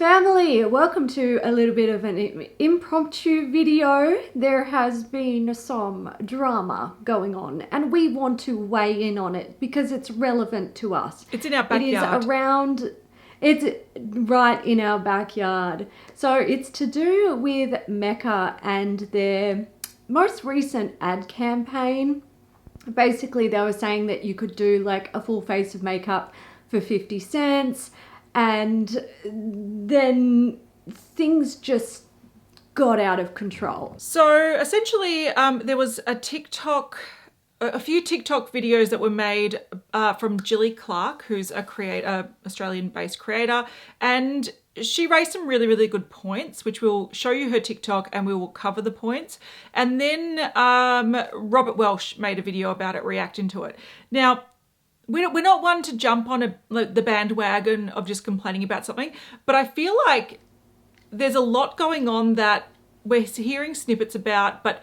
Family, welcome to a little bit of an impromptu video. There has been some drama going on and we want to weigh in on it because it's relevant to us. It's in our backyard. It's right in our backyard. So it's to do with Mecca and their most recent ad campaign. Basically, they were saying that you could do like a full face of makeup for 50 cents. And then things just got out of control. So essentially, there was a few TikTok videos that were made from Jilly Clark, who's a Australian-based creator, and she raised some really, really good points, which we'll show you her TikTok and we will cover the points. And then Robert Welsh made a video about it, reacting to it. Now, we're not one to jump on the bandwagon of just complaining about something, but I feel like there's a lot going on that we're hearing snippets about, but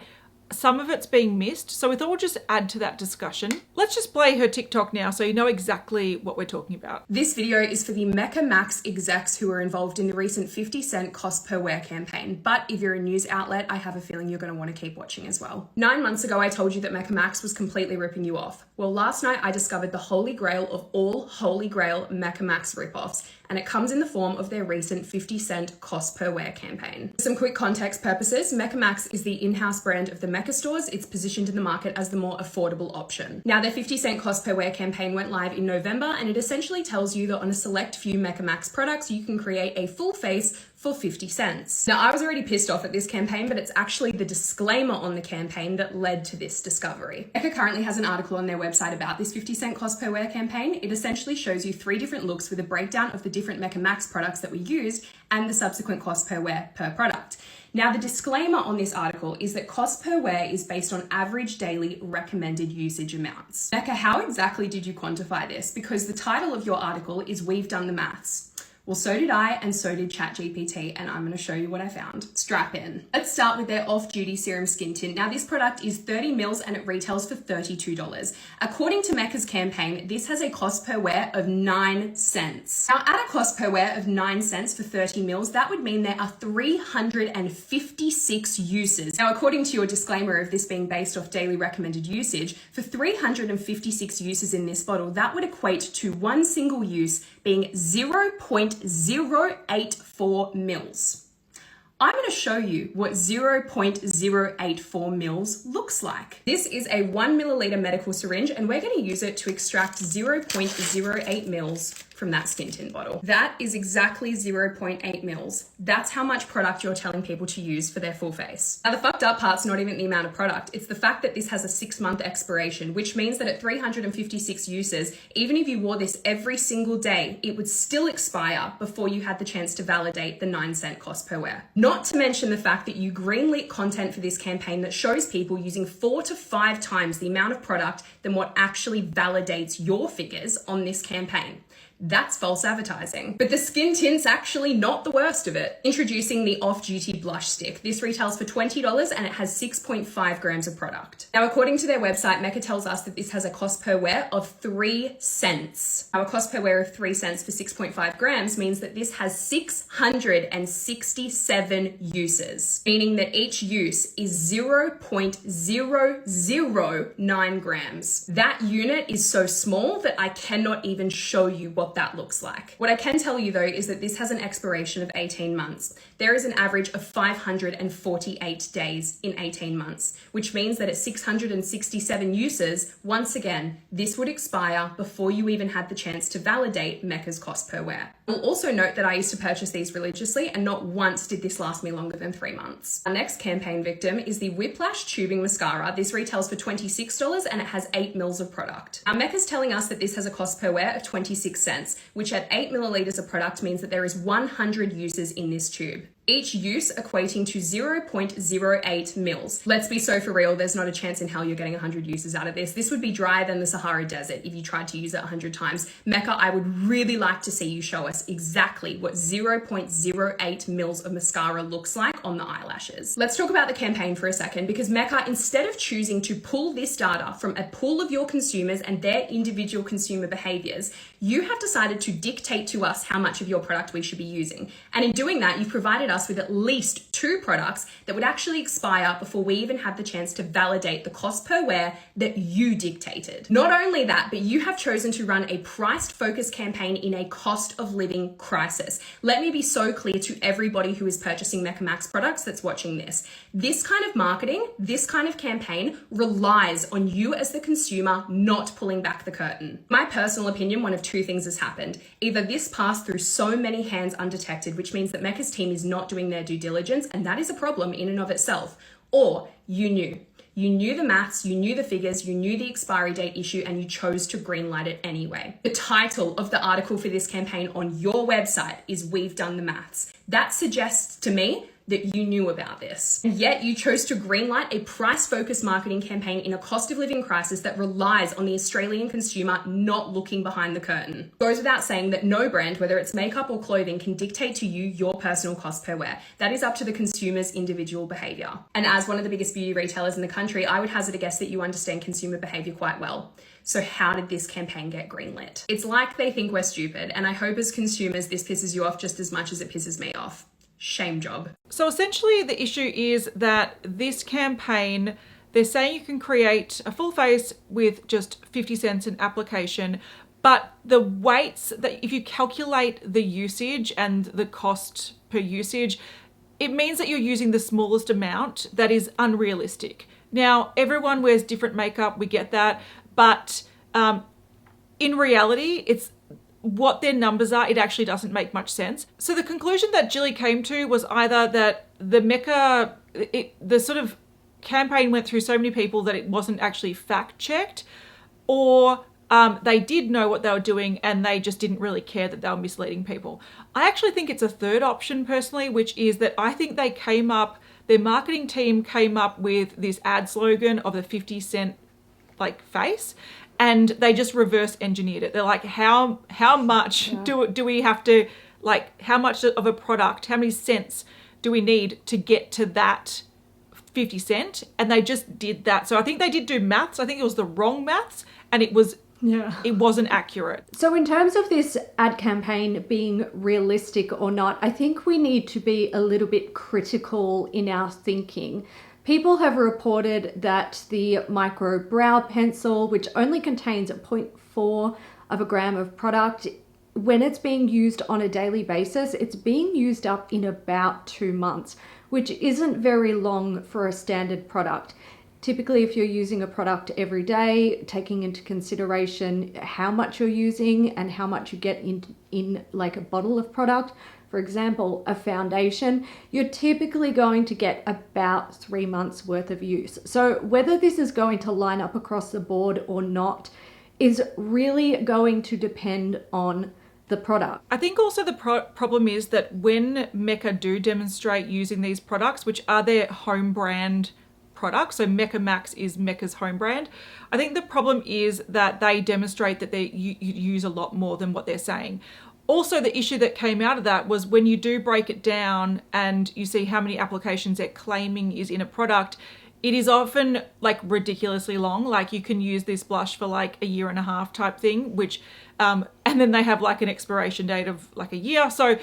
some of it's being missed. So we thought we'll just add to that discussion. Let's just play her TikTok now so you know exactly what we're talking about. This video is for the Mecca Max execs who were involved in the recent 50-cent cost per wear campaign. But if you're a news outlet, I have a feeling you're going to want to keep watching as well. 9 months ago, I told you that Mecca Max was completely ripping you off. Well, last night I discovered the holy grail of all holy grail Mecca Max ripoffs, and it comes in the form of their recent 50-cent cost per wear campaign. For some quick context purposes, Mecca Max is the in-house brand of the Mecca stores. It's positioned in the market as the more affordable option. Now, their 50-cent cost per wear campaign went live in November, and it essentially tells you that on a select few Mecca Max products, you can create a full face for 50 cents. Now, I was already pissed off at this campaign, but it's actually the disclaimer on the campaign that led to this discovery. Mecca currently has an article on their website about this 50-cent cost per wear campaign. It essentially shows you 3 different looks with a breakdown of the different Mecca Max products that were used and the subsequent cost per wear per product. Now, the disclaimer on this article is that cost per wear is based on average daily recommended usage amounts. Mecca, how exactly did you quantify this? Because the title of your article is We've Done the Maths. Well, so did I, and so did ChatGPT, and I'm going to show you what I found. Strap in. Let's start with their off-duty serum skin tint. Now, this product is 30 mils and it retails for $32. According to Mecca's campaign, this has a cost per wear of 9 cents. Now, at a cost per wear of 9 cents for 30 mils, that would mean there are 356 uses. Now, according to your disclaimer of this being based off daily recommended usage, for 356 uses in this bottle, that would equate to one single use being 0.084 mils. I'm going to show you what 0.084 mils looks like. This is a 1 milliliter medical syringe, and we're going to use it to extract 0.08 mils from that skin tint bottle. That is exactly 0.8 mils. That's how much product you're telling people to use for their full face. Now, the fucked up part's not even the amount of product. It's the fact that this has a 6-month expiration, which means that at 356 uses, even if you wore this every single day, it would still expire before you had the chance to validate the 9-cent cost per wear. Not to mention the fact that you greenlit content for this campaign that shows people using 4 to 5 times the amount of product than what actually validates your figures on this campaign. That's false advertising. But the skin tint's actually not the worst of it. Introducing the off-duty blush stick. This retails for $20 and it has 6.5 grams of product. Now, according to their website, Mecca tells us that this has a cost per wear of 3 cents. Now, a cost per wear of 3 cents for 6.5 grams means that this has 667 uses, meaning that each use is 0.009 grams. That unit is so small that I cannot even show you what that looks like. What I can tell you though is that this has an expiration of 18 months. There is an average of 548 days in 18 months, which means that at 667 uses, once again, this would expire before you even had the chance to validate Mecca's cost per wear. We'll also note that I used to purchase these religiously and not once did this last me longer than 3 months. Our next campaign victim is the Whiplash Tubing Mascara. This retails for $26 and it has 8 mils of product. Now, Mecca's telling us that this has a cost per wear of 26 cents, which at 8 milliliters of product means that there is 100 uses in this tube. Each use equating to 0.08 mils. Let's be so for real, there's not a chance in hell you're getting 100 uses out of this. This would be drier than the Sahara Desert if you tried to use it 100 times. Mecca, I would really like to see you show us exactly what 0.08 mils of mascara looks like on the eyelashes. Let's talk about the campaign for a second, because Mecca, instead of choosing to pull this data from a pool of your consumers and their individual consumer behaviors, You have decided to dictate to us how much of your product we should be using. And in doing that, you've provided us with at least 2 products that would actually expire before we even have the chance to validate the cost per wear that you dictated. Not only that, but you have chosen to run a price-focused campaign in a cost of living crisis. Let me be so clear to everybody who is purchasing Mecca Max products that's watching this. This kind of marketing, this kind of campaign relies on you as the consumer not pulling back the curtain. My personal opinion, one of 2 things has happened. Either this passed through so many hands undetected, which means that Mecca's team is not doing their due diligence, and that is a problem in and of itself, or you knew. You knew the maths, you knew the figures, you knew the expiry date issue, and you chose to greenlight it anyway. The title of the article for this campaign on your website is "We've Done the Maths." That suggests to me that you knew about this. And yet you chose to greenlight a price-focused marketing campaign in a cost of living crisis that relies on the Australian consumer not looking behind the curtain. It goes without saying that no brand, whether it's makeup or clothing, can dictate to you your personal cost per wear. That is up to the consumer's individual behavior. And as one of the biggest beauty retailers in the country, I would hazard a guess that you understand consumer behavior quite well. So how did this campaign get greenlit? It's like they think we're stupid, and I hope as consumers this pisses you off just as much as it pisses me off. Shame job. So essentially the issue is that this campaign, they're saying you can create a full face with just 50 cents an application, but the weights that if you calculate the usage and the cost per usage, it means that you're using the smallest amount that is unrealistic. Now, everyone wears different makeup, we get that, but in reality, it's what their numbers are, it actually doesn't make much sense. So the conclusion that Jilly came to was either that the Mecca, the sort of campaign went through so many people that it wasn't actually fact checked, or they did know what they were doing and they just didn't really care that they were misleading people. I actually think it's a third option personally, which is that I think their marketing team came up with this ad slogan of the 50 cent face, and they just reverse engineered it. They're like, how much do we have to, how much of a product, how many cents do we need to get to that 50 cent? And they just did that. So I think they did do maths. I think it was the wrong maths, and it wasn't accurate. So in terms of this ad campaign being realistic or not, I think we need to be a little bit critical in our thinking. People have reported that the micro brow pencil, which only contains 0.4 of a gram of product, when it's being used on a daily basis, it's being used up in about 2 months, which isn't very long for a standard product. Typically, if you're using a product every day, taking into consideration how much you're using and how much you get in a bottle of product, for example, a foundation, you're typically going to get about 3 months worth of use. So whether this is going to line up across the board or not is really going to depend on the product. I think also the problem is that when Mecca do demonstrate using these products, which are their home brand products, so Mecca Max is Mecca's home brand, I think the problem is that they demonstrate that you use a lot more than what they're saying. Also, the issue that came out of that was when you do break it down and you see how many applications they're claiming is in a product, it is often ridiculously long. You can use this blush for a year and a half type thing, which, and then they have an expiration date of a year. So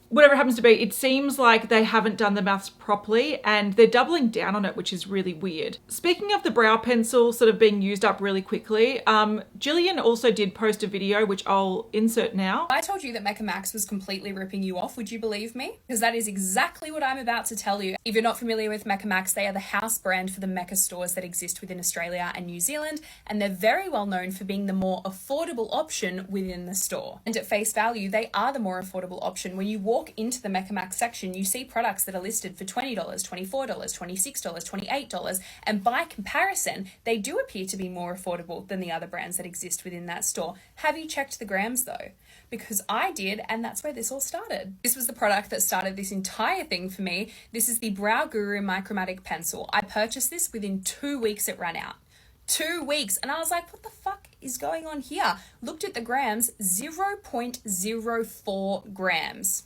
whatever it happens to be, it seems like they haven't done the maths properly and they're doubling down on it, which is really weird. Speaking of the brow pencil sort of being used up really quickly, Jillian also did post a video, which I'll insert now. I told you that Mecca Max was completely ripping you off. Would you believe me? Because that is exactly what I'm about to tell you. If you're not familiar with Mecca Max, they are the house brand for the Mecca stores that exist within Australia and New Zealand, and they're very well known for being the more affordable option within the store. And at face value, they are the more affordable option. When you walk into the Mecca Max section, you see products that are listed for $20, $24, $26, $28, and by comparison, they do appear to be more affordable than the other brands that exist within that store. Have you checked the grams though? Because I did, and that's where this all started. This was the product that started this entire thing for me. This is the Brow Guru Micromatic Pencil. I purchased this within 2 weeks it ran out. 2 weeks, and I was like, what the fuck is going on here? Looked at the grams, 0.04 grams.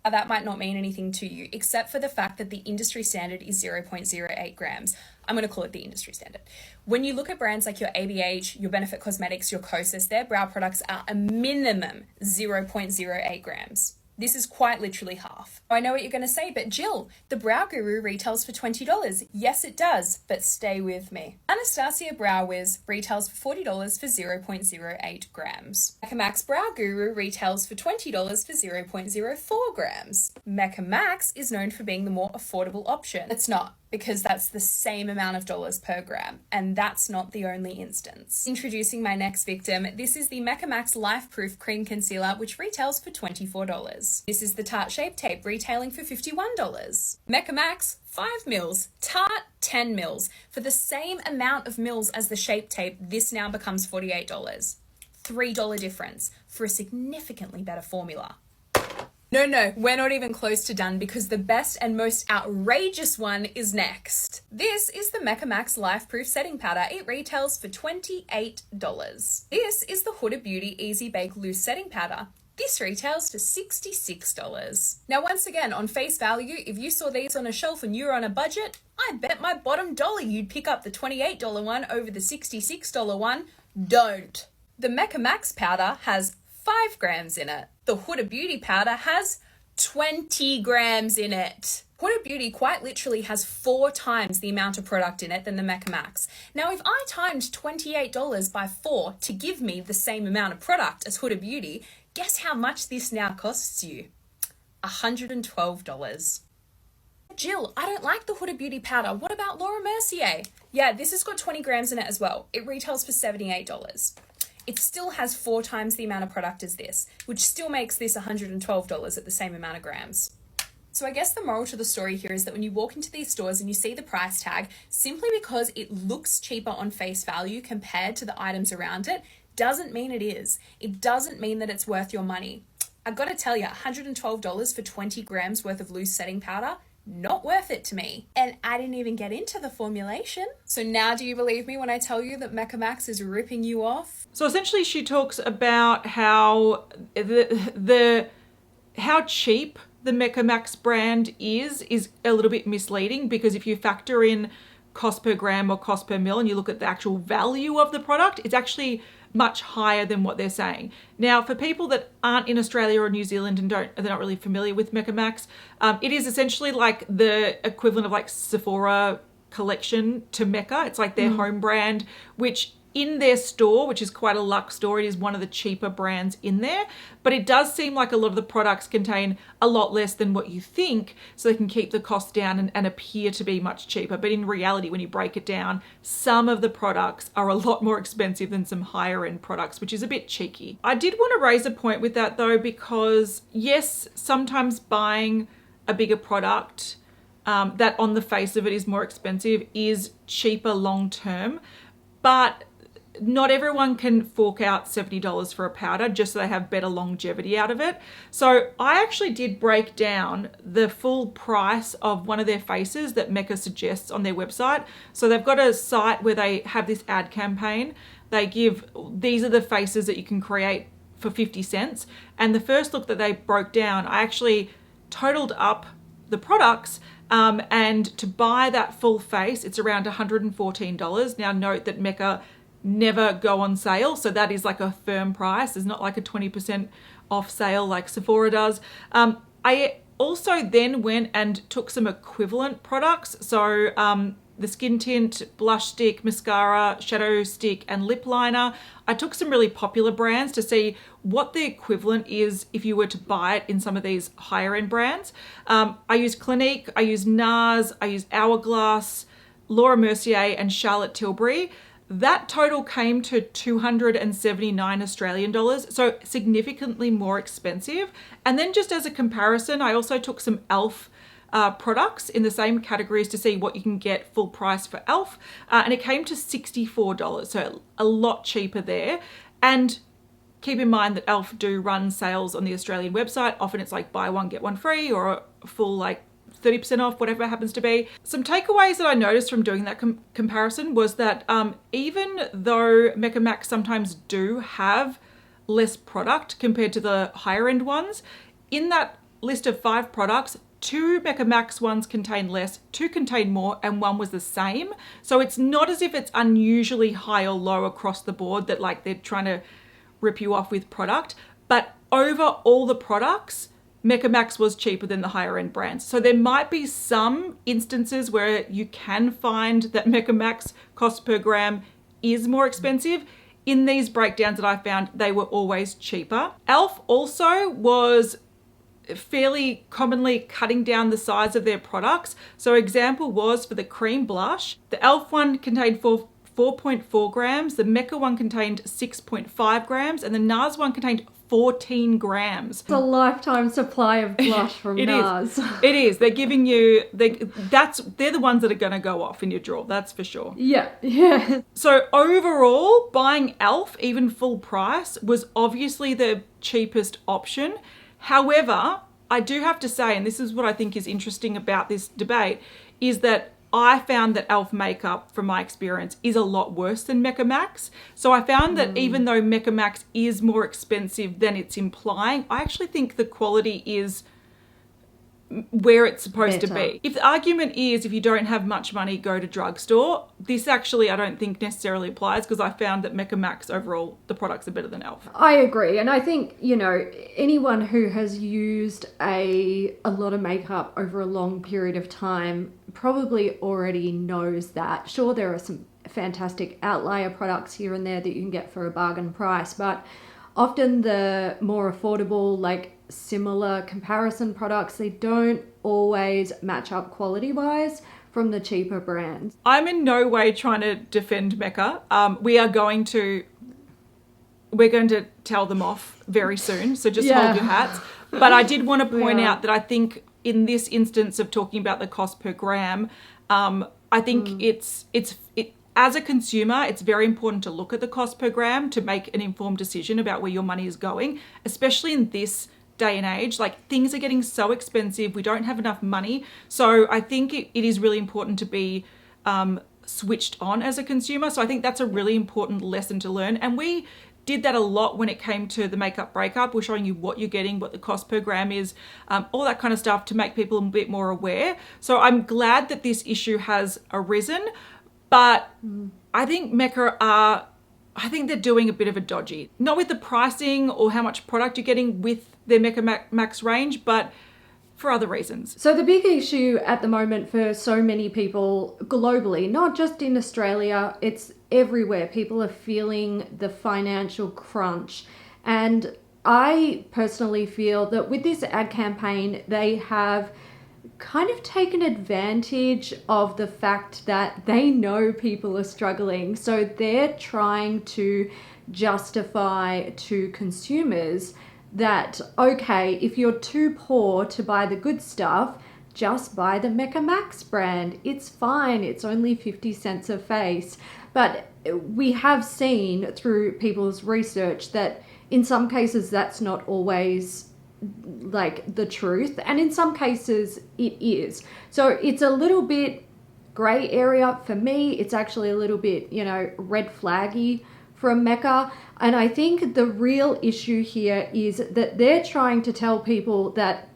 That might not mean anything to you, except for the fact that the industry standard is 0.08 grams. I'm going to call it the industry standard. When you look at brands like your ABH, your Benefit Cosmetics, your Kosas, their brow products are a minimum 0.08 grams. This is quite literally half. I know what you're going to say, but Jill, the Brow Guru retails for $20. Yes, it does, but stay with me. Anastasia Brow Wiz retails for $40 for 0.08 grams. Mecca Max Brow Guru retails for $20 for 0.04 grams. Mecca Max is known for being the more affordable option. It's not, because that's the same amount of dollars per gram, and that's not the only instance. Introducing my next victim, this is the Mecca Max Life Proof Cream Concealer, which retails for $24. This is the Tarte Shape Tape, retailing for $51. Mecca Max 5 mils, Tarte 10 mils. For the same amount of mils as the Shape Tape, this now becomes $48. $3 difference for a significantly better formula. No, we're not even close to done, because the best and most outrageous one is next. This is the Mecca Max Life Proof Setting Powder. It retails for $28. This is the Huda Beauty Easy Bake Loose Setting Powder. This retails for $66. Now, once again, on face value, if you saw these on a shelf and you were on a budget, I bet my bottom dollar you'd pick up the $28 one over the $66 one. Don't. The Mecca Max powder has 5 grams in it. The Huda Beauty powder has 20 grams in it. Huda Beauty quite literally has 4 times the amount of product in it than the Mecca Max. Now, if I timed $28 by 4 to give me the same amount of product as Huda Beauty, guess how much this now costs you? $112. Jill, I don't like the Huda Beauty powder. What about Laura Mercier? Yeah, this has got 20 grams in it as well. It retails for $78. It still has 4 times the amount of product as this, which still makes this $112 at the same amount of grams. So I guess the moral to the story here is that when you walk into these stores and you see the price tag, simply because it looks cheaper on face value compared to the items around it, doesn't mean it is. It doesn't mean that it's worth your money. I've got to tell you, $112 for 20 grams worth of loose setting powder, not worth it to me. And I didn't even get into the formulation. So now do you believe me when I tell you that Mecca Max is ripping you off? So essentially she talks about how how cheap the Mecca Max brand is a little bit misleading, because if you factor in cost per gram or cost per mil and you look at the actual value of the product, it's actually much higher than what they're saying. Now, for people that aren't in Australia or New Zealand and they're not really familiar with Mecca Max, it is essentially like the equivalent of like Sephora collection to Mecca. It's like their home brand, which in their store, which is quite a luxe store, it is one of the cheaper brands in there. But it does seem like a lot of the products contain a lot less than what you think, so they can keep the cost down and appear to be much cheaper. But in reality, when you break it down, some of the products are a lot more expensive than some higher end products, which is a bit cheeky. I did want to raise a point with that though, because yes, sometimes buying a bigger product that on the face of it is more expensive is cheaper long term, but not everyone can fork out $70 for a powder just so they have better longevity out of it. So I actually did break down the full price of one of their faces that Mecca suggests on their website. So they've got a site where they have this ad campaign. They give, these are the faces that you can create for 50 cents. And the first look that they broke down, I actually totaled up the products, and to buy that full face, it's around $114. Now note that Mecca never go on sale, so that is like a firm price. There's not like a 20% off sale like Sephora does. I also then went and took some equivalent products, so the skin tint, blush stick, mascara, shadow stick, and lip liner. I took some really popular brands to see what the equivalent is if you were to buy it in some of these higher end brands. I used Clinique, I used NARS, I used Hourglass, Laura Mercier, and Charlotte Tilbury. That total came to 279 Australian dollars, so significantly more expensive. And then just as a comparison, I also took some e.l.f. Products in the same categories to see what you can get full price for e.l.f. And it came to $64, so a lot cheaper there. And keep in mind that e.l.f. do run sales on the Australian website. Often it's like buy one, get one free, or a full like 30% off, whatever it happens to be. Some takeaways that I noticed from doing that comparison was that even though Mecca Max sometimes do have less product compared to the higher end ones, in that list of 5 products, 2 Mecca Max ones contained less, 2 contained more, and 1 was the same. So it's not as if it's unusually high or low across the board that like they're trying to rip you off with product. But over all the products, Mecca Max was cheaper than the higher end brands. So there might be some instances where you can find that Mecca Max cost per gram is more expensive. In these breakdowns that I found, they were always cheaper. Elf also was fairly commonly cutting down the size of their products. So example was for the cream blush, the Elf one contained 4.4 grams, the Mecca one contained 6.5 grams, and the NARS one contained 14 grams. It's a lifetime supply of blush from NARS. It is. They're giving you, they're the ones that are going to go off in your drawer, that's for sure. Yeah. So overall, buying Elf, even full price, was obviously the cheapest option. However, I do have to say, and this is what I think is interesting about this debate, is that I found that Elf makeup, from my experience, is a lot worse than Mecca Max. So I found that even though Mecca Max is more expensive than it's implying, I actually think the quality is where it's supposed to be. If the argument is if you don't have much money, go to drugstore, this actually I don't think necessarily applies, because I found that Mecca Max overall, the products are better than Elf. I agree. And I think, you know, anyone who has used a lot of makeup over a long period of time probably already knows that. Sure, there are some fantastic outlier products here and there that you can get for a bargain price, but often the more affordable, like similar comparison products, they don't always match up quality wise from the cheaper brands. I'm in no way trying to defend Mecca. We're going to tell them off very soon, so just hold your hats. But I did want to point out that I think in this instance of talking about the cost per gram, I think it's as a consumer, it's very important to look at the cost per gram to make an informed decision about where your money is going, especially in this day and age. Like, things are getting so expensive, we don't have enough money. So I think it is really important to be switched on as a consumer. So I think that's a really important lesson to learn. And we did that a lot when it came to the makeup breakup. We're showing you what you're getting, what the cost per gram is, all that kind of stuff to make people a bit more aware. So I'm glad that this issue has arisen, but I think Mecca I think they're doing a bit of a dodgy. Not with the pricing or how much product you're getting with their Mecca Max range, but for other reasons. So the big issue at the moment for so many people globally, not just in Australia, it's everywhere. People are feeling the financial crunch. And I personally feel that with this ad campaign, they have kind of taken advantage of the fact that they know people are struggling. So they're trying to justify to consumers that, okay, if you're too poor to buy the good stuff, just buy the Mecca Max brand. It's fine. It's only 50 cents a face. But we have seen through people's research that in some cases that's not always like the truth, and in some cases it is. So it's a little bit grey area for me. It's actually a little bit, you know, red flaggy from Mecca. And I think the real issue here is that they're trying to tell people that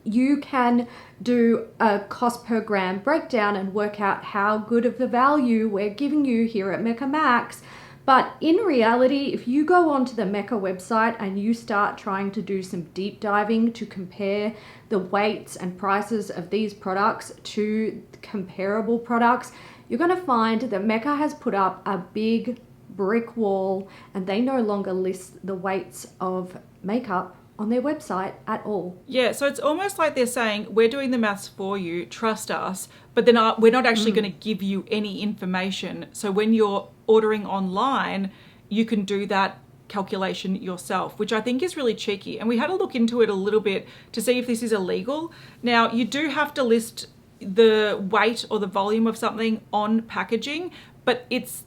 you can do a cost per gram breakdown and work out how good of the value we're giving you here at Mecca Max. But in reality, if you go onto the Mecca website and you start trying to do some deep diving to compare the weights and prices of these products to comparable products, you're going to find that Mecca has put up a big brick wall and they no longer list the weights of makeup on their website at all. Yeah, so it's almost like they're saying, we're doing the maths for you, trust us, but then we're not actually going to give you any information. So when you're ordering online, you can do that calculation yourself, which I think is really cheeky. And we had to look into it a little bit to see if this is illegal. Now, you do have to list the weight or the volume of something on packaging, but it's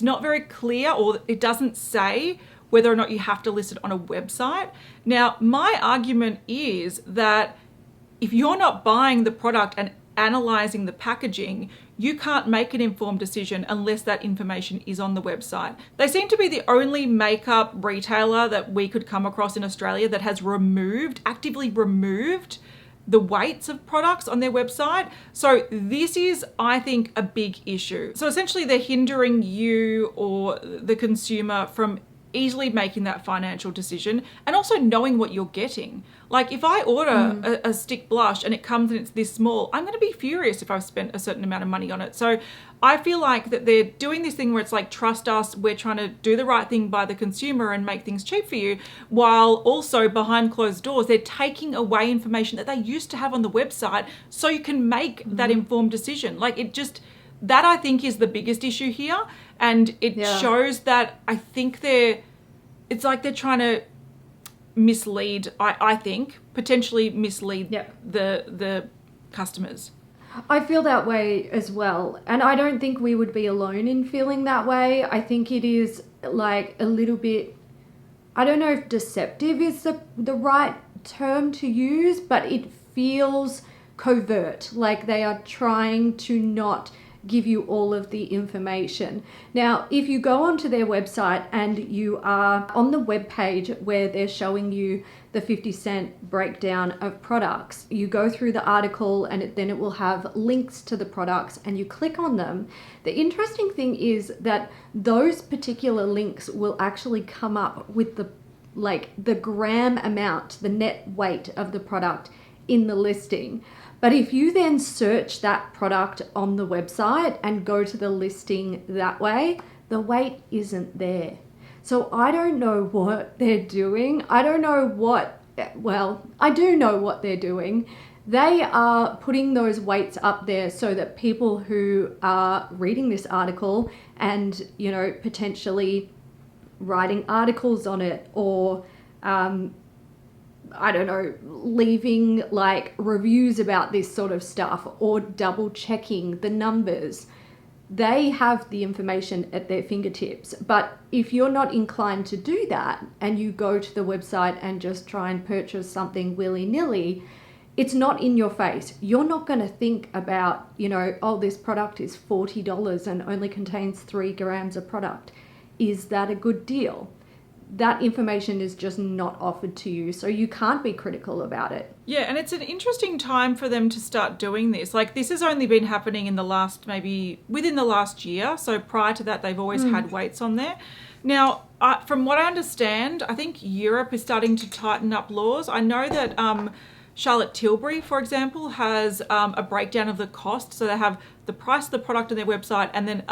not very clear, or it doesn't say whether or not you have to list it on a website. Now, my argument is that if you're not buying the product and analyzing the packaging, you can't make an informed decision unless that information is on the website. They seem to be the only makeup retailer that we could come across in Australia that has actively removed the weights of products on their website. So this is, I think, a big issue. So essentially they're hindering you or the consumer from easily making that financial decision and also knowing what you're getting. Like if I order a stick blush and it comes and it's this small, I'm going to be furious if I've spent a certain amount of money on it. So I feel like that they're doing this thing where it's like, trust us, we're trying to do the right thing by the consumer and make things cheap for you, while also behind closed doors, they're taking away information that they used to have on the website so you can make that informed decision. Like that I think is the biggest issue here. And it shows that I think it's like they're trying to mislead, I think, potentially mislead the customers. I feel that way as well. And I don't think we would be alone in feeling that way. I think it is like a little bit, I don't know if deceptive is the right term to use, but it feels covert, like they are trying to not give you all of the information. Now, if you go onto their website and you are on the web page where they're showing you the 50-cent breakdown of products, you go through the article and then it will have links to the products and you click on them. The interesting thing is that those particular links will actually come up with the gram amount, the net weight of the product in the listing. But if you then search that product on the website and go to the listing that way, the weight isn't there. So I don't know what they're doing. I do know what they're doing. They are putting those weights up there so that people who are reading this article and, potentially writing articles on it or, leaving like reviews about this sort of stuff or double checking the numbers. They have the information at their fingertips. But if you're not inclined to do that and you go to the website and just try and purchase something willy-nilly, it's not in your face. You're not going to think about, this product is $40 and only contains 3 grams of product. Is that a good deal? That information is just not offered to you, so you can't be critical about it. Yeah, and it's an interesting time for them to start doing this. Like, this has only been happening within the last year. So prior to that, they've always had weights on there. Now, from what I understand, I think Europe is starting to tighten up laws. I know that Charlotte Tilbury, for example, has a breakdown of the cost. So they have the price of the product on their website and then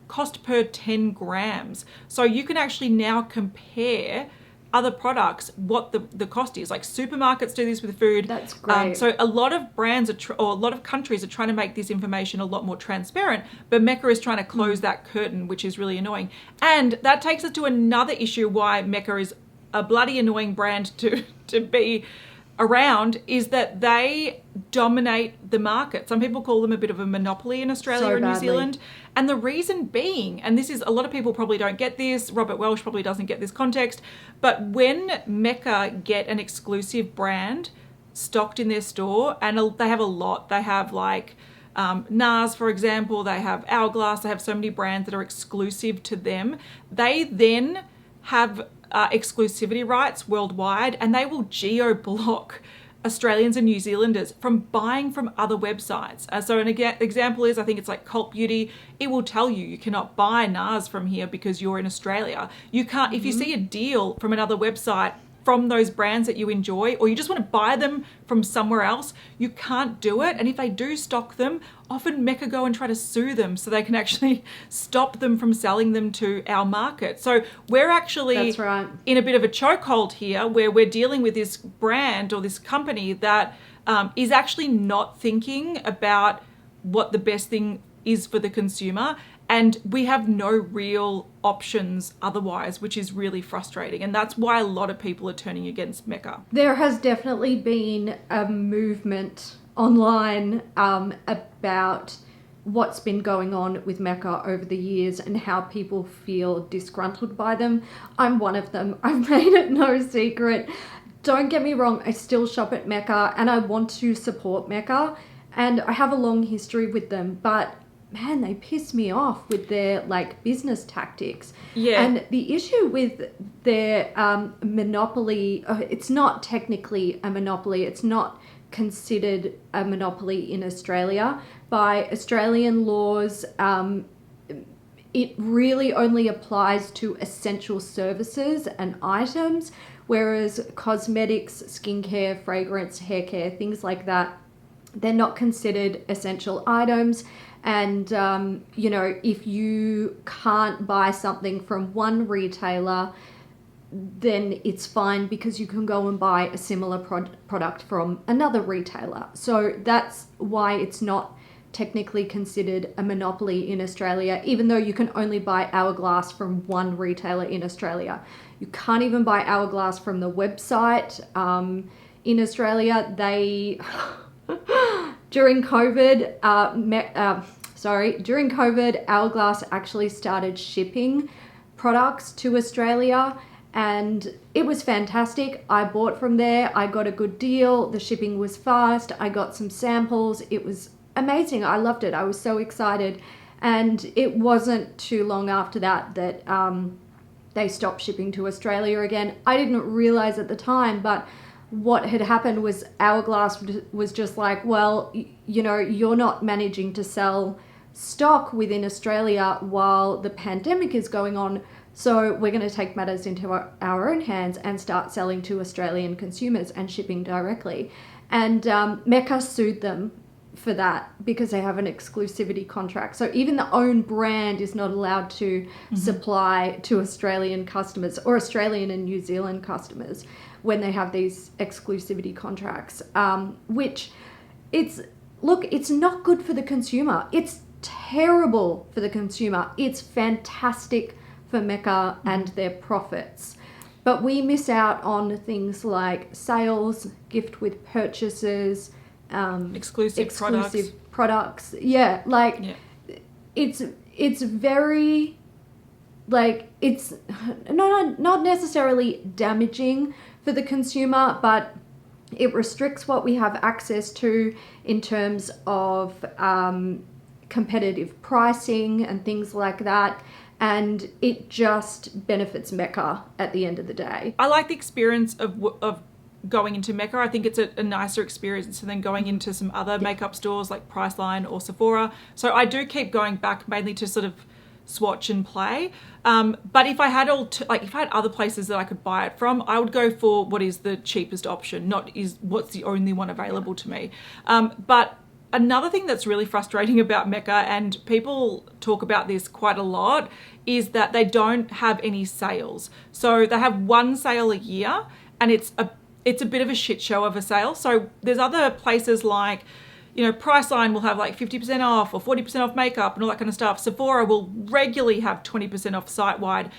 cost per 10 grams. So you can actually now compare other products, what the cost is. Like supermarkets do this with food. That's great. So a lot of brands or a lot of countries are trying to make this information a lot more transparent, but Mecca is trying to close that curtain, which is really annoying. And that takes us to another issue why Mecca is a bloody annoying brand to be around, is that they dominate the market. Some people call them a bit of a monopoly in Australia and New Zealand. And the reason being, and this is, a lot of people probably don't get this, Robert Welsh probably doesn't get this context, but when Mecca get an exclusive brand stocked in their store, and they have a lot, they have like NARS, for example, they have Hourglass, they have so many brands that are exclusive to them, they then have exclusivity rights worldwide, and they will geo-block Australians and New Zealanders from buying from other websites. So an example is, I think it's like Cult Beauty. It will tell you cannot buy NARS from here because you're in Australia. You can't, if you see a deal from another website from those brands that you enjoy, or you just want to buy them from somewhere else, you can't do it. And if they do stock them, often Mecca go and try to sue them so they can actually stop them from selling them to our market. So we're actually in a bit of a chokehold here, where we're dealing with this brand or this company that is actually not thinking about what the best thing is for the consumer. And we have no real options otherwise, which is really frustrating. And that's why a lot of people are turning against Mecca. There has definitely been a movement online about what's been going on with Mecca over the years and how people feel disgruntled by them. I'm one of them. I've made it no secret. Don't get me wrong, I still shop at Mecca and I want to support Mecca and I have a long history with them, but man, they piss me off with their like business tactics. Yeah. And the issue with their monopoly, it's not technically a monopoly. It's not considered a monopoly in Australia. By Australian laws, it really only applies to essential services and items, whereas cosmetics, skincare, fragrance, hair care, things like that, they're not considered essential items. And, you know, if you can't buy something from one retailer, then it's fine because you can go and buy a similar product from another retailer. So that's why it's not technically considered a monopoly in Australia, even though you can only buy Hourglass from one retailer in Australia. You can't even buy Hourglass from the website. In Australia, they... During COVID, Hourglass actually started shipping products to Australia, and it was fantastic. I bought from there. I got a good deal. The shipping was fast. I got some samples. It was amazing. I loved it. I was so excited. And it wasn't too long after that they stopped shipping to Australia again. I didn't realize at the time, but what had happened was Hourglass was just like, well, you know, you're not managing to sell stock within Australia while the pandemic is going on, so we're going to take matters into our own hands and start selling to Australian consumers and shipping directly. And Mecca sued them for that because they have an exclusivity contract. So even the own brand is not allowed to supply to Australian customers or Australian and New Zealand customers when they have these exclusivity contracts, which it's not good for the consumer. It's terrible for the consumer. It's fantastic for Mecca and their profits. But we miss out on things like sales, gift with purchases, exclusive products. Yeah, like it's very, like, it's not necessarily damaging for the consumer, but it restricts what we have access to in terms of competitive pricing and things like that. And it just benefits Mecca at the end of the day. I like the experience of going into Mecca. I think it's a nicer experience than going into some other makeup stores like Priceline or Sephora. So I do keep going back mainly to sort of swatch and play. But if I had if I had other places that I could buy it from, I would go for what is the cheapest option, not is what's the only one available to me. But another thing that's really frustrating about Mecca, and people talk about this quite a lot, is that they don't have any sales. So they have one sale a year, and it's a bit of a shit show of a sale. So there's other places like, you know, Priceline will have like 50% off or 40% off makeup and all that kind of stuff. Sephora will regularly have 20% off site-wide.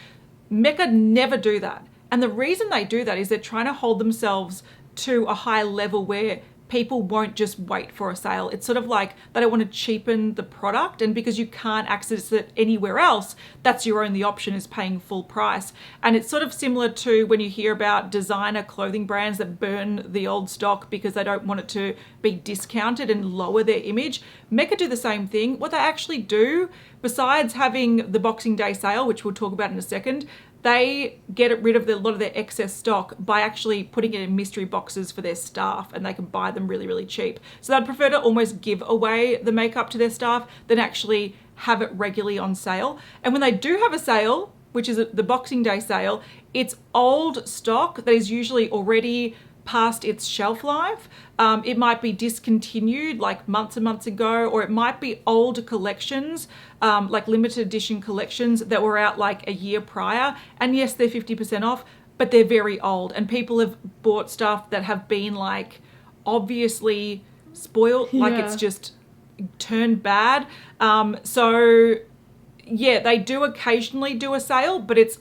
Mecca never do that. And the reason they do that is they're trying to hold themselves to a high level where people won't just wait for a sale. It's sort of like they don't want to cheapen the product, and because you can't access it anywhere else, that's your only option, is paying full price. And it's sort of similar to when you hear about designer clothing brands that burn the old stock because they don't want it to be discounted and lower their image. Mecca do the same thing. What they actually do, besides having the Boxing Day sale, which we'll talk about in a second, they get rid of a lot of their excess stock by actually putting it in mystery boxes for their staff, and they can buy them really, really cheap. So they'd prefer to almost give away the makeup to their staff than actually have it regularly on sale. And when they do have a sale, which is the Boxing Day sale, it's old stock that is usually already past its shelf life. It might be discontinued like months and months ago, or it might be older collections, like limited edition collections that were out like a year prior. And yes, they're 50% off, but they're very old, and people have bought stuff that have been like obviously spoiled, like it's just turned bad. So yeah, they do occasionally do a sale, but it's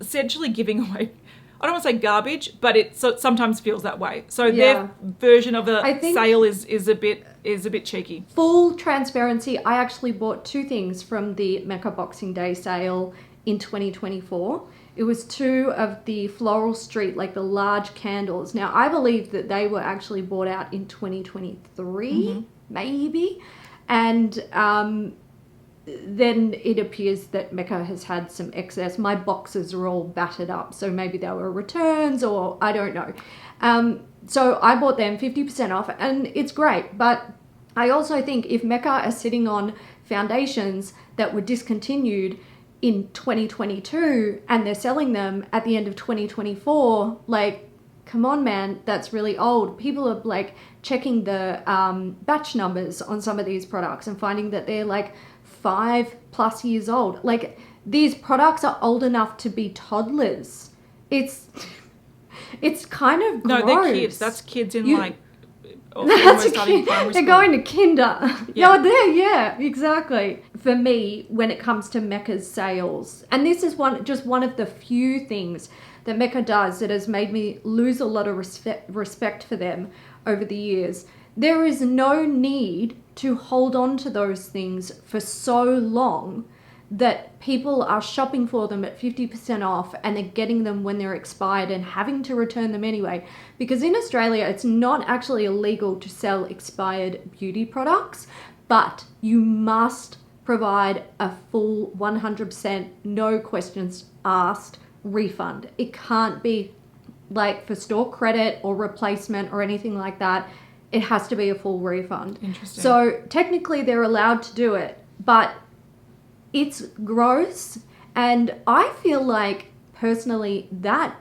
essentially giving away, I don't want to say garbage, but it sometimes feels that way. So their version of a sale is a bit cheeky. Full transparency, I actually bought two things from the Mecca Boxing Day sale in 2024. It was two of the Floral Street, like the large candles. Now, I believe that they were actually bought out in 2023, maybe. And then it appears that Mecca has had some excess. My boxes are all battered up, so maybe they were returns or I don't know. So I bought them 50% off and it's great. But I also think if Mecca are sitting on foundations that were discontinued in 2022 and they're selling them at the end of 2024, like, come on, man, that's really old. People are like checking the batch numbers on some of these products and finding that they're like 5+ years old. Like, these products are old enough to be toddlers. It's kind of gross. No, they're kids. That's kids in like that's almost starting primary they're school. going to kinder. Yeah. No, there, yeah, exactly. For me, when it comes to Mecca's sales, and this is one of the few things that Mecca does that has made me lose a lot of respect for them over the years. There is no need to hold on to those things for so long that people are shopping for them at 50% off and they're getting them when they're expired and having to return them anyway. Because in Australia, it's not actually illegal to sell expired beauty products, but you must provide a full 100%, no questions asked refund. It can't be like for store credit or replacement or anything like that. It has to be a full refund. Interesting. So technically they're allowed to do it, but it's gross. And I feel like personally that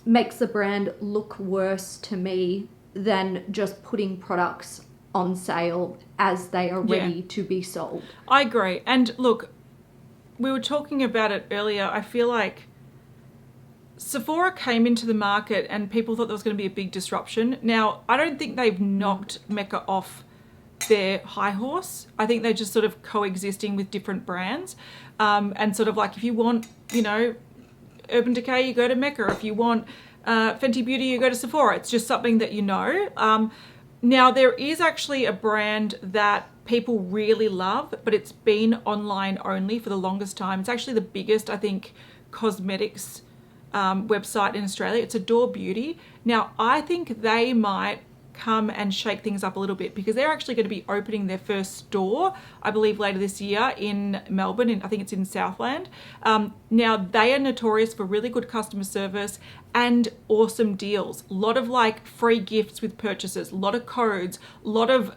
makes the brand look worse to me than just putting products on sale as they are ready to be sold. I agree. And look, we were talking about it earlier. I feel like Sephora came into the market and people thought there was going to be a big disruption. Now, I don't think they've knocked Mecca off their high horse. I think they're just sort of coexisting with different brands. And sort of like if you want, you know, Urban Decay, you go to Mecca. If you want Fenty Beauty, you go to Sephora. It's just something that you know. Now, there is actually a brand that people really love, but it's been online only for the longest time. It's actually the biggest, I think, cosmetics website in Australia. It's Adore Beauty. Now, I think they might come and shake things up a little bit because they're actually going to be opening their first store, I believe, later this year in Melbourne. I think it's in Southland. Now, they are notorious for really good customer service and awesome deals. A lot of like free gifts with purchases, a lot of codes, a lot of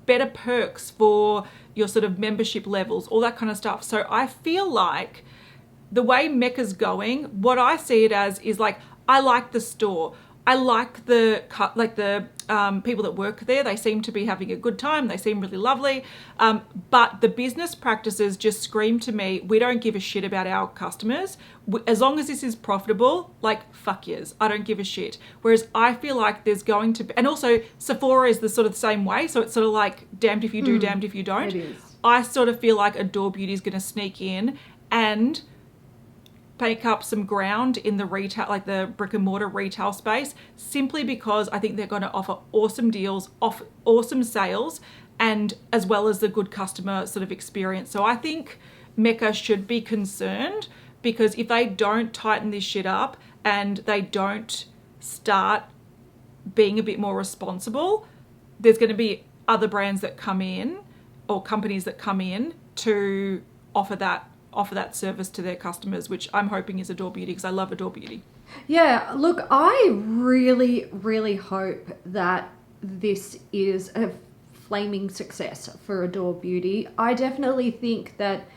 better perks for your sort of membership levels, all that kind of stuff. So I feel like the way Mecca's going, what I see it as is like, I like the store. I like the people that work there. They seem to be having a good time. They seem really lovely. But the business practices just scream to me, we don't give a shit about our customers. As long as this is profitable, like, fuck yes, I don't give a shit. Whereas I feel like there's going to be, and also Sephora is the sort of the same way. So it's sort of like damned if you do, damned if you don't. It is. I sort of feel like Adore Beauty is going to sneak in and make up some ground in the retail, like the brick and mortar retail space, simply because I think they're going to offer awesome deals, awesome sales, and as well as the good customer sort of experience. So I think Mecca should be concerned, because if they don't tighten this shit up and they don't start being a bit more responsible, there's going to be other brands that come in or companies that come in to offer that service to their customers, which I'm hoping is Adore Beauty, because I love Adore Beauty. Yeah, look, I really, really hope that this is a flaming success for Adore Beauty. I definitely think that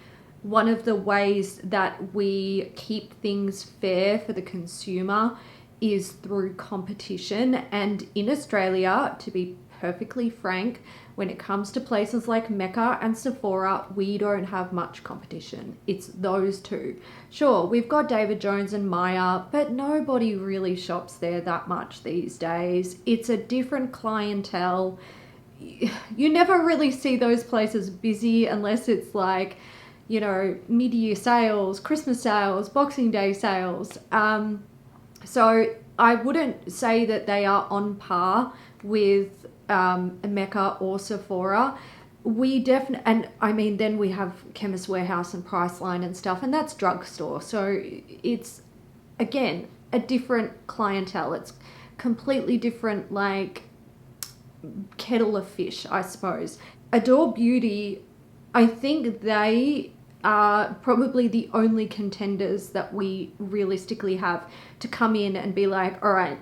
one of the ways that we keep things fair for the consumer is through competition. And in Australia, to be perfectly frank, when it comes to places like Mecca and Sephora, we don't have much competition. It's those two. Sure, we've got David Jones and Maya, but nobody really shops there that much these days. It's a different clientele. You never really see those places busy unless it's like, you know, mid-year sales, Christmas sales, Boxing Day sales. So I wouldn't say that they are on par with Mecca or Sephora. We definitely, and I mean, then we have Chemist Warehouse and Priceline and stuff, and that's drugstore. So it's, again, a different clientele. It's completely different, like, kettle of fish, I suppose. Adore Beauty I think they are probably the only contenders that we realistically have to come in and be like, all right,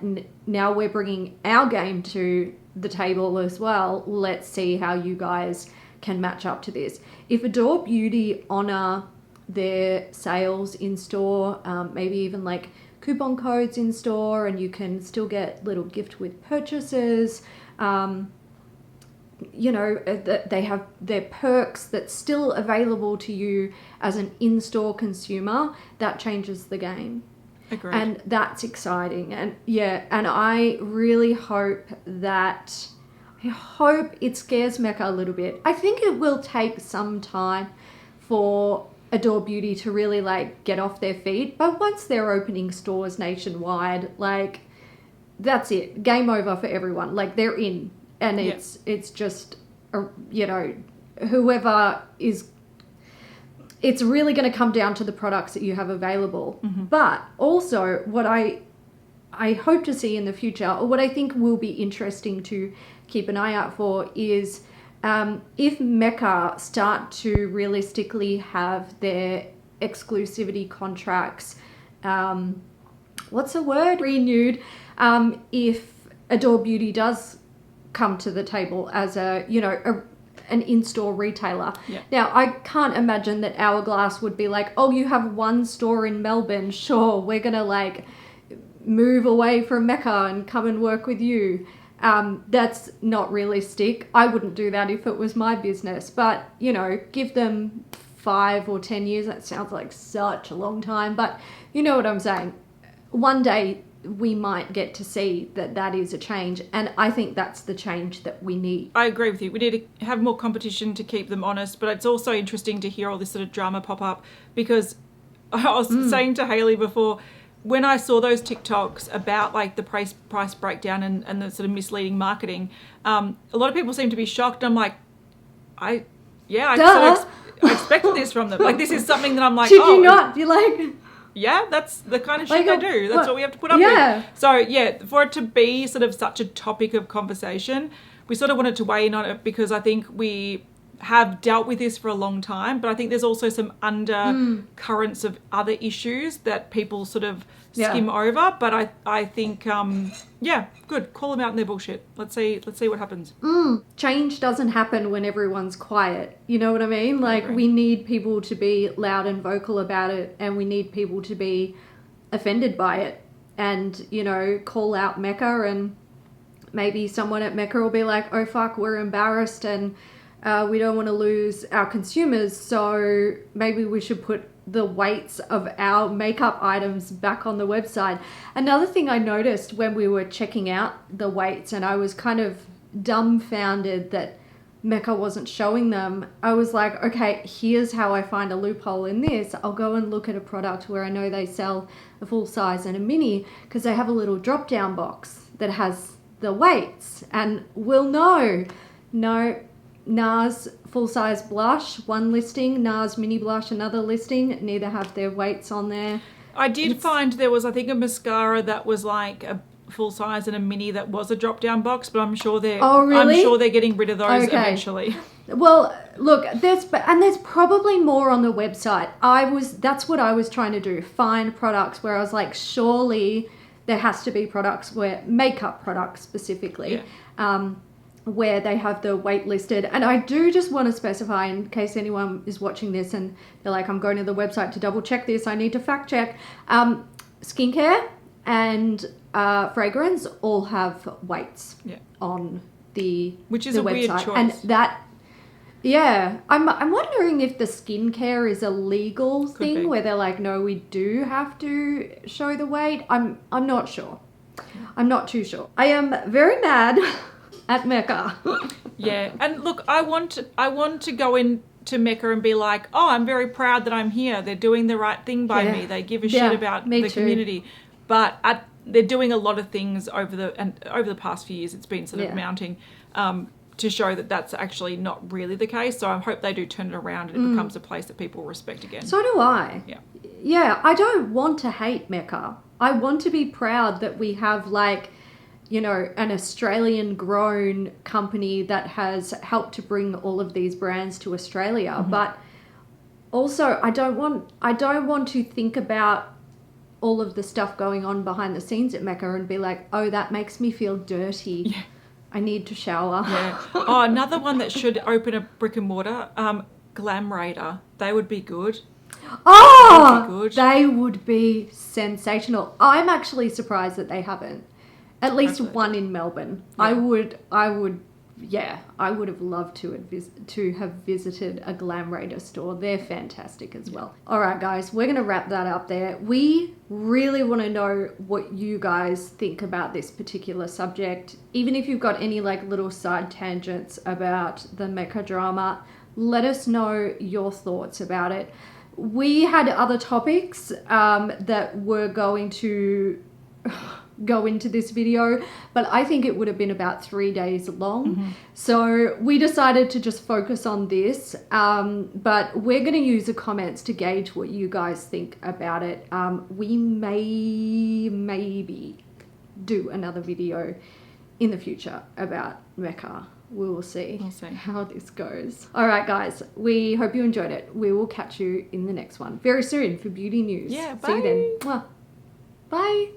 now we're bringing our game to the table as well. Let's see how you guys can match up to this. If Adore Beauty honor their sales in store, maybe even like coupon codes in store, and you can still get little gift with purchases, you know, they have their perks that's still available to you as an in-store consumer, that changes the game. Agreed. And that's exciting. And yeah, and I really hope it scares Mecca a little bit. I think it will take some time for Adore Beauty to really like get off their feet, but once they're opening stores nationwide, like that's it, game over for everyone. Like they're in, and it's just you know, whoever is, it's really going to come down to the products that you have available. Mm-hmm. But also what I hope to see in the future, or what I think will be interesting to keep an eye out for, is if Mecca start to realistically have their exclusivity contracts, what's the word? Renewed. If Adore Beauty does come to the table as an in-store retailer. Yeah. Now, I can't imagine that Hourglass would be like, oh, you have one store in Melbourne. Sure, we're going to like move away from Mecca and come and work with you. That's not realistic. I wouldn't do that if it was my business, but you know, give them 5 or 10 years. That sounds like such a long time, but you know what I'm saying. One day we might get to see that is a change, and I think that's the change that we need. I agree with you. We need to have more competition to keep them honest, but it's also interesting to hear all this sort of drama pop up, because I was saying to Hailey before, when I saw those TikToks about like the price breakdown and the sort of misleading marketing, a lot of people seem to be shocked. I'm like, I expected this from them. Like, this is something that I'm like, Did you not? You're like, yeah, that's the kind of like shit they do. That's what we have to put up with. So yeah, for it to be sort of such a topic of conversation, we sort of wanted to weigh in on it, because I think we have dealt with this for a long time, but I think there's also some undercurrents of other issues that people sort of skim over. But I think, good. Call them out in their bullshit. Let's see what happens. Change doesn't happen when everyone's quiet. You know what I mean? Like, we need people to be loud and vocal about it, and we need people to be offended by it, and, you know, call out Mecca, and maybe someone at Mecca will be like, oh fuck, we're embarrassed, and we don't want to lose our consumers, so maybe we should put the weights of our makeup items back on the website. Another thing I noticed when we were checking out the weights, and I was kind of dumbfounded that Mecca wasn't showing them, I was like, okay, here's how I find a loophole in this. I'll go and look at a product where I know they sell a full size and a mini, because they have a little drop down box that has the weights, and we'll know. No, NARS full size blush, one listing, NARS mini blush, another listing, neither have their weights on there. I did find there was, I think, a mascara that was like a full size and a mini that was a drop down box, but I'm sure they're I'm sure they're getting rid of those eventually. Well, look, there's probably more on the website. That's what I was trying to do, find products where I was like, surely there has to be products where, makeup products specifically, where they have the weight listed. And I do just want to specify, in case anyone is watching this and they're like, I'm going to the website to double check this, I need to fact check. Skincare and fragrance all have weights on the which is the a website. weird choice. And that, I'm wondering if the skincare is a legal thing where they're like, no, we do have to show the weight. I'm not sure. I'm not too sure. I am very mad at Mecca. Yeah, and look, I want to go into Mecca and be like, oh, I'm very proud that I'm here. They're doing the right thing by me. They give a shit about the community. But they're doing a lot of things over the past few years. It's been sort of mounting to show that that's actually not really the case. So I hope they do turn it around and it becomes a place that people respect again. So do I. Yeah. Yeah, I don't want to hate Mecca. I want to be proud that we have like you know, an Australian grown company that has helped to bring all of these brands to Australia. But also I don't want to think about all of the stuff going on behind the scenes at Mecca and be like, oh, that makes me feel dirty. Yeah. I need to shower. Yeah. Oh, another one that should open a brick and mortar, Glam Raider. They would be good. Oh, They would be good. they would be sensational. I'm actually surprised that they haven't. At least Hopefully. one in Melbourne. Yeah. I would have loved to have visited a Glam Raider store. They're fantastic as well. All right, guys, we're going to wrap that up there. We really want to know what you guys think about this particular subject. Even if you've got any like little side tangents about the Mecca drama, let us know your thoughts about it. We had other topics that were going to go into this video, but I think it would have been about 3 days long. So we decided to just focus on this, but we're going to use the comments to gauge what you guys think about it. We maybe do another video in the future about Mecca. We will see how this goes. All right, guys, we hope you enjoyed it. We will catch you in the next one very soon for beauty news. Yeah, See you then. bye. Mwah. Bye.